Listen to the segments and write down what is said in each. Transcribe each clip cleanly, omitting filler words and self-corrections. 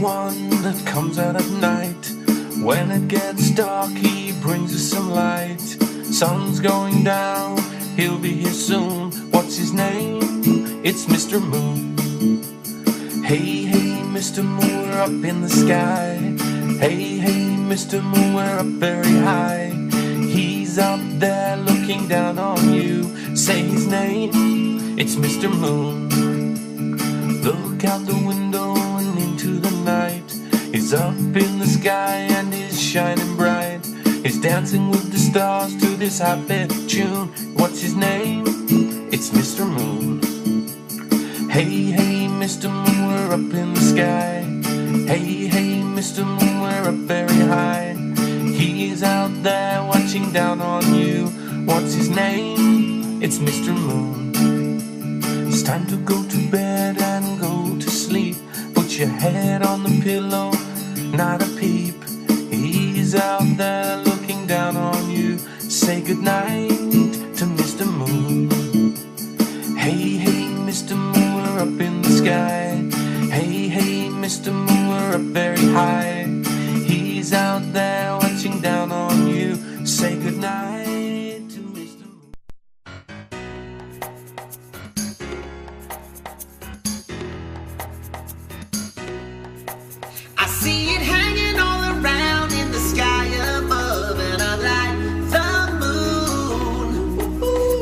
one that comes out at night. When it gets dark, he brings us some light. Sun's going down, he'll be here soon. What's his name? It's Mr. Moon. Hey, hey, Mr. Moon, we're up in the sky. Hey, hey, Mr. Moon, we're up very high. He's up there looking down on you. Say his name, it's Mr. Moon. Look out the window and into the night. He's up in the sky and he's shining bright. He's dancing with the stars to this happy tune. What's his name? It's Mr. Moon. Hey, hey, Mr. Moon, we're up in the sky. Hey, hey, Mr. Moon, we're up very high. He's out there watching down on you. What's his name? It's Mr. Moon. It's time to go to bed and go to sleep. Put your head on the pillow, not a peep. He's out there looking down on you. Say goodnight to Mr. Moon. Hey, hey, Mr. Moon, we're up in the sky. Hey, hey, Mr. Moon, we're up very high. He's out there watching down on you. Say goodnight to Mr. Moon. I see it hanging all around in the sky above, and I like the moon.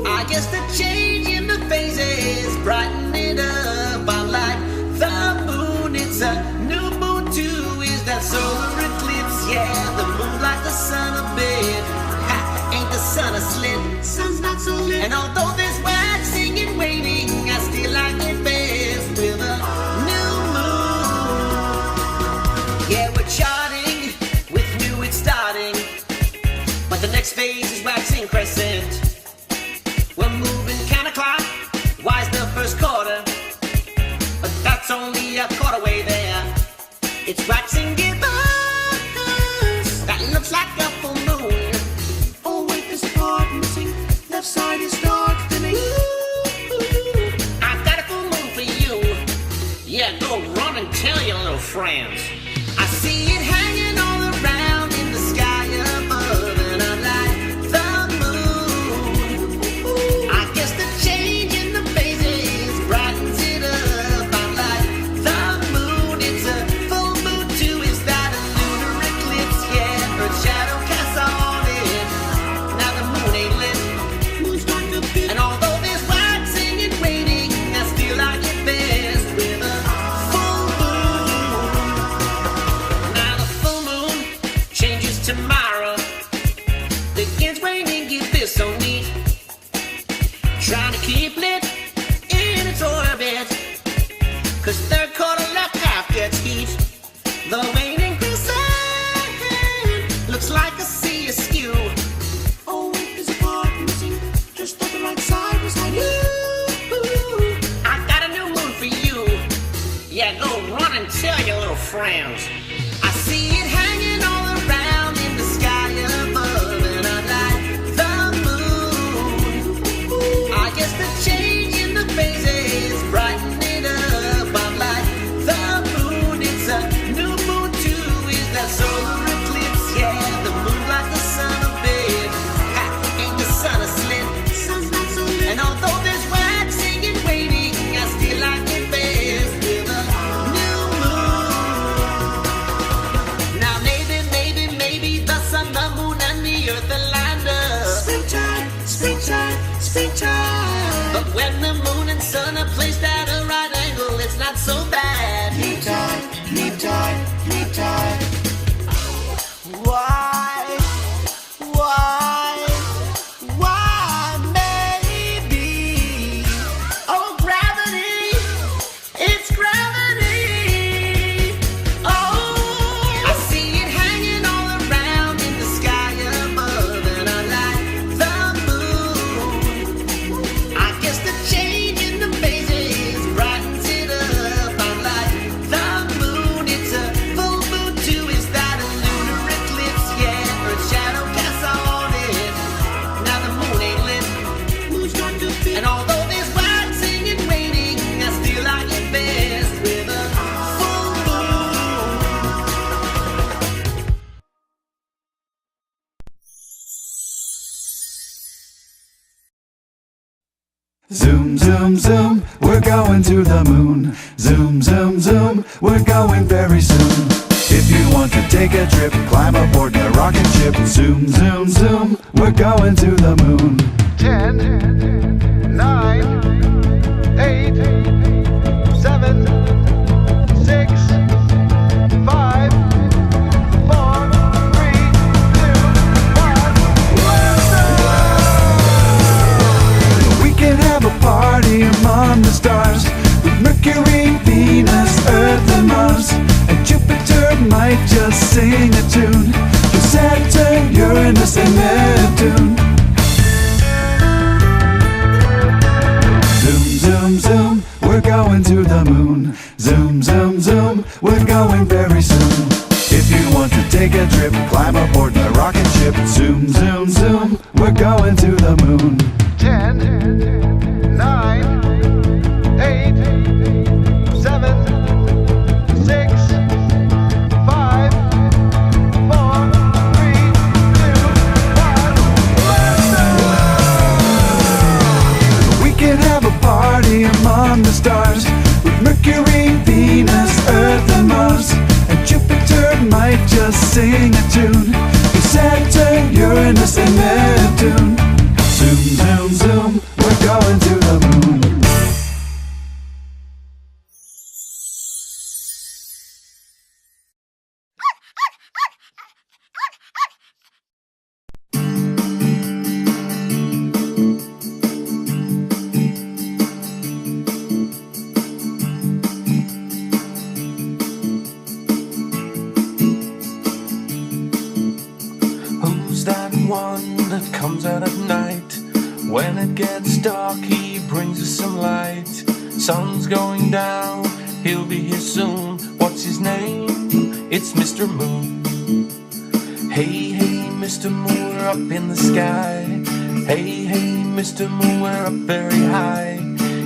I guess the change in the phases brighten it up. I like the moon. It's a new moon too. Is that solar eclipse? Yeah, the moon like the sun a bit. Ha, ain't the sun a slit? Sun's not so lit. And although there's waxing and waning, I still like it best with a new moon. Yeah, we're charting with new it's starting, but the next phase is waxing crescent. We're moving counterclockwise the first quarter, but that's only a quarter way there. It's waxing gibbous, that looks like a full moon. Oh wait, there's a part missing, left side is dark to me. I've got a full moon for you. Yeah, go run and tell your little friends. I see it hanging all around in the sky above, and I like the moon. I guess the change in the phases brightens it up. I like the moon. It's a full moon too. Is that a lunar eclipse? Yeah, Earth's shadow casts on it. Now the moon ain't lit. Moon's dark a bit. And although there's waxing and waning, I still like it best with a full moon. Now the full moon changes tomorrow. Begins raining, give this so neat. Trying to keep lit in its orbit, cause third quarter left half gets heat. The waning crescent looks like a sea askew. Oh wait, there's a part missing, just on the right side beside you. I got a new moon for you. Yeah, go run and tell your little friends. I see it hanging all around in the sky above, and I like the moon. I guess the change in the phases brighten it up. I'm like the moon. It's a new moon too. Is that solar eclipse? Yeah, the moon like the sun a bit. Ha, ain't the sun a slit? Sun's not so lit. And although there's waxing and waning, I still like it best with a new moon. Zoom, zoom, zoom, we're going to the moon. Zoom, zoom, zoom, we're going very soon. If you want to take a trip, climb aboard the rocket ship. Zoom, zoom, zoom, we're going to the moon. 10, 9, 8, 7, 6, 5, 4, 3, 2, 1. We can have a party among the stars, with Mercury, Venus, Earth and Mars. And Jupiter might just sing a tune, with Saturn, Uranus and Neptune. Zoom, zoom, zoom, we're going to the moon. Zoom, zoom, zoom, we're going very soon. If you want to take a trip, climb aboard the rocket ship. Zoom, zoom, zoom, we're going to the moon. 10, 9, 8, 7, 6, 5, 4, 3, 2, 1. We can have a party among the stars, with Mercury, Venus, Earth and Mars. And Jupiter might just sing a tune, with Saturn, Uranus and Neptune. Zoom, zoom, zoom, we're going to the moon. Who's that one that comes out at night? When it gets dark, he brings us some light. Sun's going down, he'll be here soon. What's his name? It's Mr. Moon. Hey, hey, Mr. Moon, we're up in the sky. Hey, hey, Mr. Moon, we're up very high.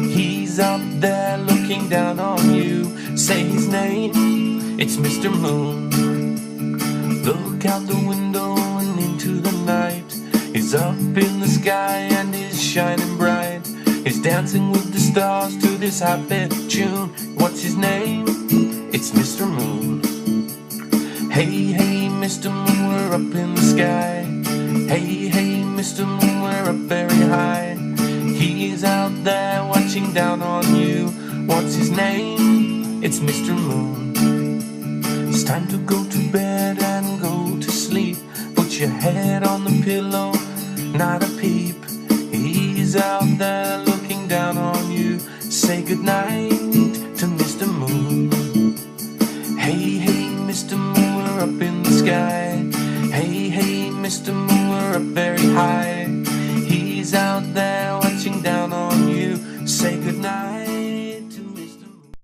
He's up there looking down on you. Say his name, it's Mr. Moon. Look out the window and into the night. He's up in the sky and he's shining bright. He's dancing with the stars to this happy tune. What's his name? It's Mr. Moon. Hey, hey, Mr. Moon, we're up in the sky. Hey, hey, Mr. Moon, we're up very high. He's out there watching down on you. What's his name? It's Mr. Moon. It's time to go to bed and go to sleep. Put your head on the pillow, not a peep. He's out there looking down on you. Say goodnight to Mr. Moon. Hey, hey, Mr. Moon, we're up in the sky. Hey, hey, Mr. Moon, we're up very high. He's out there watching down on you. Say goodnight to Mr. Moon.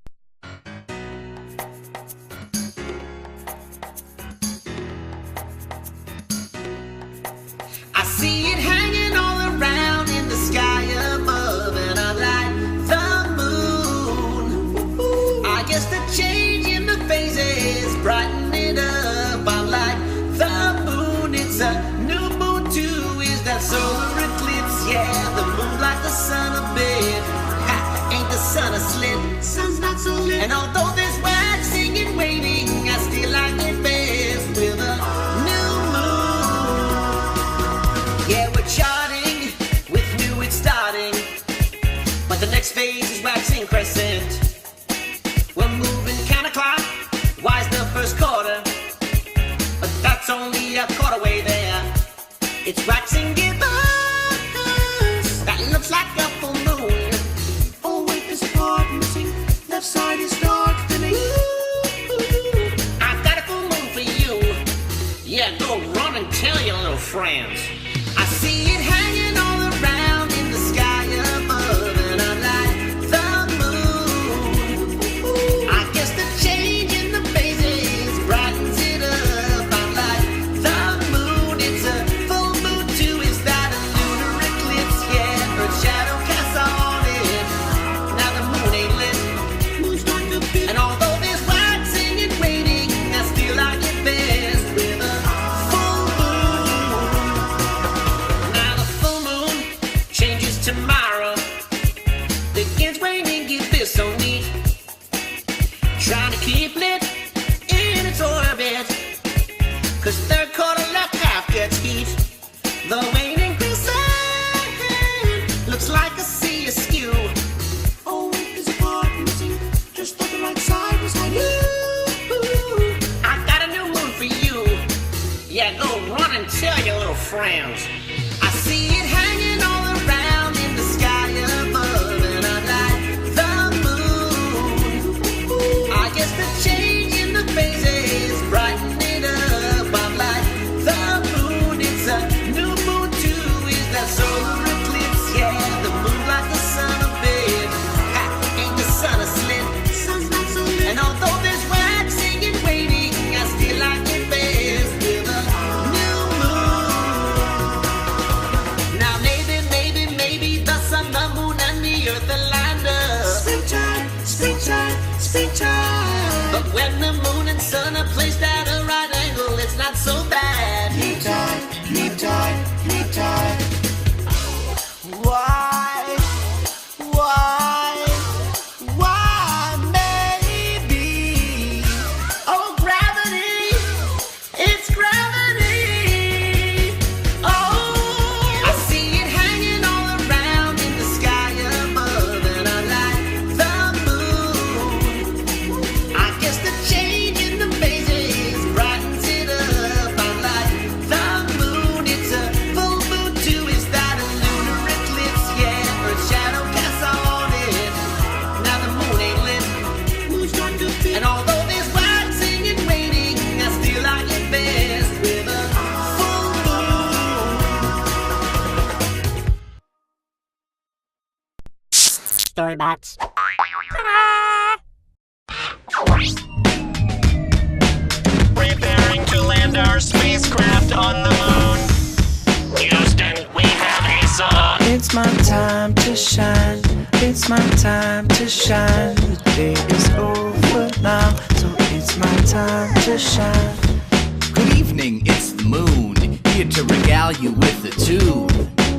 I see it hanging all around in the sky above, and I like the moon. I guess the change in the phases brighten it up. I like the moon. It's a new moon too. Is that solar eclipse? Yeah, the moon like the sun a bit. Ha, ain't the sun a slit? Sun's not so lit. And although there's waxing and waning, I still like it best with a new moon. Yeah, we're charting with new it's starting, but the next phase is waxing crescent. We're moving counterclockwise the first quarter, but that's only a quarter way there. It's waxing gibbous, that looks like a full moon. Oh wait, there's a part missing, left side is darkening. I've got a full moon for you. Yeah, go run and tell your little friends. I see it hanging all around in the sky above, and I like the moon. I guess the change in the phases brightens it up. I like the moon. It's a full moon too. Is that a lunar eclipse? Yeah, Earth's shadow casts on it. Now the moon ain't lit. Moon's starting to fit. And although there's waxing and waning, I still like it best with a full moon. Yeah, go run and tell your little friends. I see it hanging all around in the sky above, and I like the moon. I guess the change in the phases brighten it up. I'm like the moon, it's a new moon too. Is that solar eclipse? Yeah, the moon like the sun a bit. Ha, ain't the sun asleep? Sun's not so lit. And although there's waxing and waiting, I still like it best with a new moon. Now maybe the sun, the moon, and the earth aligned up. Springtime, springtime, springtime. But when the moon and sun are placed at a right angle, it's not so bad. Need time, need time, need time. Why? Maybe. Oh, gravity, it's gravity. Oh, I see it hanging all around in the sky above, and I like the moon. I guess the change in the phases brightens it up. I'm like the moon, it's a full moon too. Is that a lunar eclipse? Yeah, Earth's shadow casts on it. Now the moon ain't lit. Moon's not too big. And although there's waxing and waiting, I still like it best with a full moon. Storybots. Preparing to land our spacecraft on the moon. Houston, we have a song. It's my time to shine. It's my time to shine. The day is over now, so it's my time to shine. Good evening, it's the moon, here to regale you with a tune.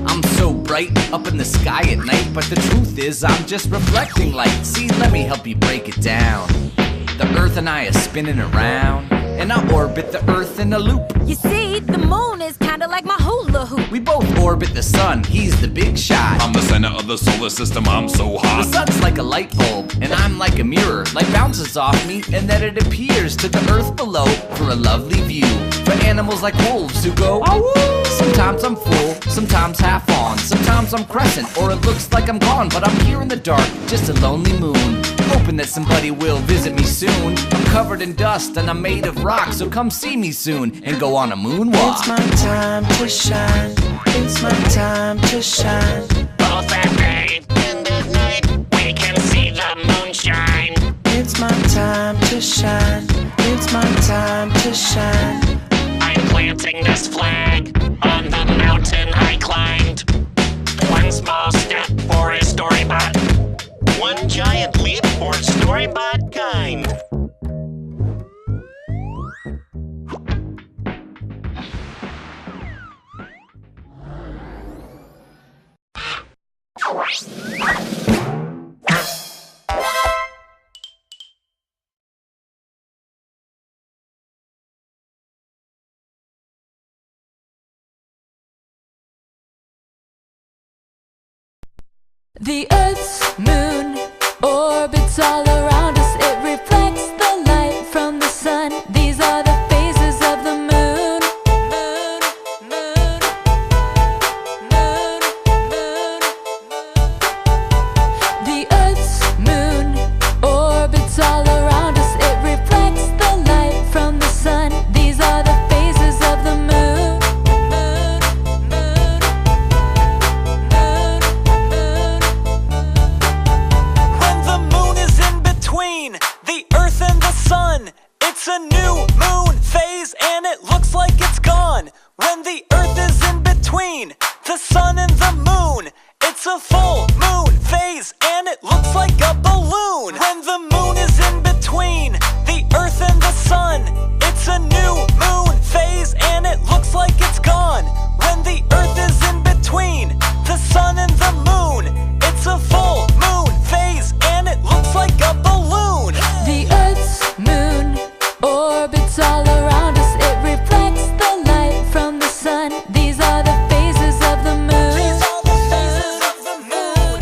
I'm so bright up in the sky at night, but the truth is I'm just reflecting light. See, let me help you break it down. The earth and I are spinning around, and I orbit the earth in a loop. You see, the moon is kinda like my hula hoop. We both orbit the sun, he's the big shot. I'm the center of the solar system, I'm so The hot. sun's like a light bulb, and I'm like a mirror. Light bounces off me, and then it appears to the earth below for a lovely view. For animals like wolves who go, "Awoo!" Sometimes I'm full, sometimes half on. Sometimes I'm crescent, or it looks like I'm gone. But I'm here in the dark, just a lonely moon, hoping that somebody will visit me soon. I'm covered in dust, and I'm made of rock, so come see me soon, and go on a moonwalk. It's my time to shine. It's my time to shine. Both at day and at night, we can see the moon shine. It's my time to shine. It's my time to shine. I'm planting this flag on the mountain I climbed. One small step for a storybot, one giant leap for storybot kind. The Earth's moon orbits all around us. It reflects the light from the sun. These are the phases of the moon. Moon, moon, moon, moon. The Earth's moon orbits all around us. It reflects the light from the sun. These are the phases of the moon. Moon, moon, moon, moon. When the moon is in between the earth and the sun, it's a new moon phase and it looks like it's gone. When the earth is in between the sun and the moon, it's a full moon phase and it looks like a balloon. When the moon is in between the earth and the sun, it's a new moon phase and it looks like it's gone. When the earth is in between the sun and the moon, it's a full moon phase and it looks like a balloon. The Earth's moon orbits all around us. It reflects the light from the sun. These are the phases of the moon. These are the phases of the moon.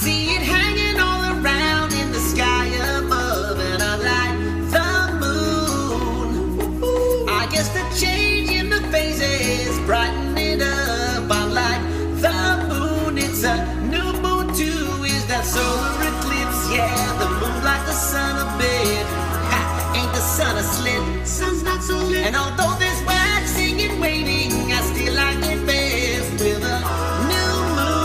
see it hanging all around in the sky above, and I'm like the moon. I guess the change in the phases brighten it up. I'm like the moon. It's a new moon too. Is that solar eclipse? Yeah, the moon like the sun a bit. Ha, ain't the sun a slit? Sun's not so lit. And although there's waxing and waiting, I still like it best with a new moon.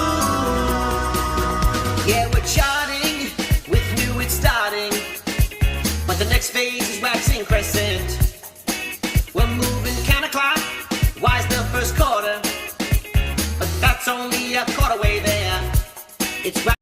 Yeah, we're charting with new, it's starting, but the next phase is waxing crescent. We're moving counterclockwise the first quarter, but that's only a quarter way there. It's